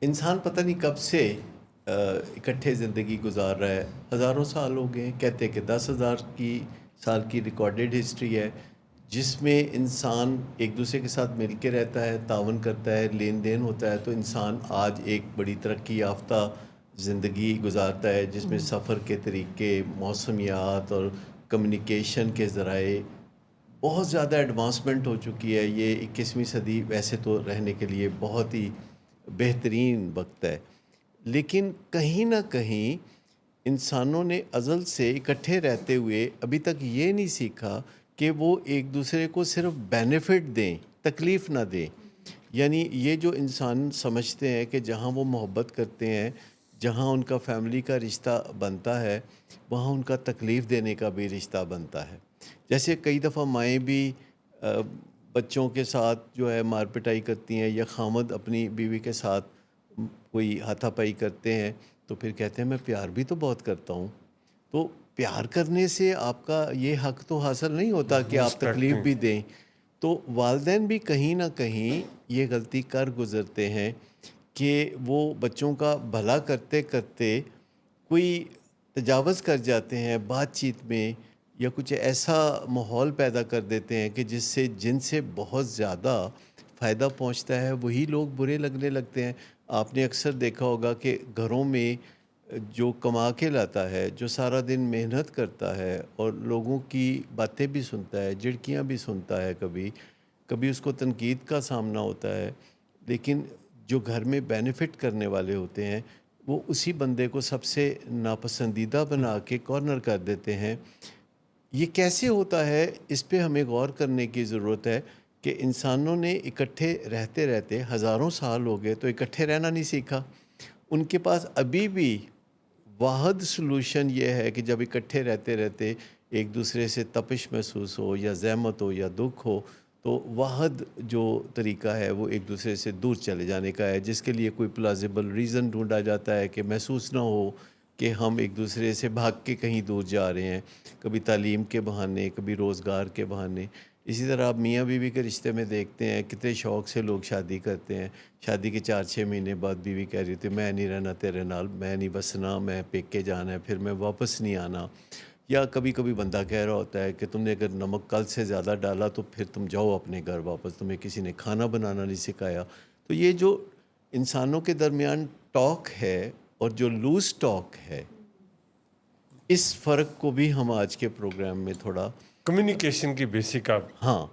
انسان پتہ نہیں کب سے اکٹھے زندگی گزار رہا ہے. ہزاروں سال ہو گئے. کہتے ہیں کہ 10,000 سال کی ریکارڈڈ ہسٹری ہے جس میں انسان ایک دوسرے کے ساتھ مل کے رہتا ہے، تعاون کرتا ہے، لین دین ہوتا ہے. تو انسان آج ایک بڑی ترقی یافتہ زندگی گزارتا ہے جس میں سفر کے طریقے، موسمیات اور کمیونیکیشن کے ذرائع بہت زیادہ ایڈوانسمنٹ ہو چکی ہے. یہ 21ویں صدی ویسے تو رہنے کے لیے بہت ہی بہترین وقت ہے، لیکن کہیں نہ کہیں انسانوں نے ازل سے اکٹھے رہتے ہوئے ابھی تک یہ نہیں سیکھا کہ وہ ایک دوسرے کو صرف بینیفٹ دیں، تکلیف نہ دیں. یعنی یہ جو انسان سمجھتے ہیں کہ جہاں وہ محبت کرتے ہیں، جہاں ان کا فیملی کا رشتہ بنتا ہے، وہاں ان کا تکلیف دینے کا بھی رشتہ بنتا ہے. جیسے کئی دفعہ مائیں بھی بچوں کے ساتھ جو ہے مار پٹائی کرتی ہیں، یا خامد اپنی بیوی کے ساتھ کوئی ہاتھا پائی کرتے ہیں، تو پھر کہتے ہیں میں پیار بھی تو بہت کرتا ہوں. تو پیار کرنے سے آپ کا یہ حق تو حاصل نہیں ہوتا کہ آپ تکلیف بھی دیں. تو والدین بھی کہیں نہ کہیں یہ غلطی کر گزرتے ہیں کہ وہ بچوں کا بھلا کرتے کرتے کوئی تجاوز کر جاتے ہیں بات چیت میں، یا کچھ ایسا ماحول پیدا کر دیتے ہیں کہ جن سے بہت زیادہ فائدہ پہنچتا ہے وہی لوگ برے لگنے لگتے ہیں. آپ نے اکثر دیکھا ہوگا کہ گھروں میں جو کما کے لاتا ہے، جو سارا دن محنت کرتا ہے اور لوگوں کی باتیں بھی سنتا ہے، جھڑکیاں بھی سنتا ہے، کبھی کبھی اس کو تنقید کا سامنا ہوتا ہے، لیکن جو گھر میں بینیفٹ کرنے والے ہوتے ہیں وہ اسی بندے کو سب سے ناپسندیدہ بنا کے کارنر کر دیتے ہیں. یہ کیسے ہوتا ہے؟ اس پہ ہمیں غور کرنے کی ضرورت ہے کہ انسانوں نے اکٹھے رہتے رہتے ہزاروں سال ہو گئے تو اکٹھے رہنا نہیں سیکھا. ان کے پاس ابھی بھی واحد سلوشن یہ ہے کہ جب اکٹھے رہتے رہتے ایک دوسرے سے تپش محسوس ہو یا زحمت ہو یا دکھ ہو، تو واحد جو طریقہ ہے وہ ایک دوسرے سے دور چلے جانے کا ہے، جس کے لیے کوئی پلازیبل ریزن ڈھونڈا جاتا ہے کہ محسوس نہ ہو کہ ہم ایک دوسرے سے بھاگ کے کہیں دور جا رہے ہیں، کبھی تعلیم کے بہانے، کبھی روزگار کے بہانے. اسی طرح آپ میاں بیوی کے رشتے میں دیکھتے ہیں کتنے شوق سے لوگ شادی کرتے ہیں. شادی کے 4-6 مہینے بعد بیوی کہہ رہی تھی میں نہیں رہنا تیرے نال، میں نہیں بسنا، میں پیکے جانا ہے، پھر میں واپس نہیں آنا. یا کبھی کبھی بندہ کہہ رہا ہوتا ہے کہ تم نے اگر نمک کل سے زیادہ ڈالا تو پھر تم جاؤ اپنے گھر واپس، تمہیں کسی نے کھانا بنانا نہیں سکھایا. تو یہ جو انسانوں کے درمیان ٹاک ہے اور جو لوز ٹاک ہے، اس فرق کو بھی ہم آج کے پروگرام میں تھوڑا کمیونیکیشن کی بیسک آپ ہاں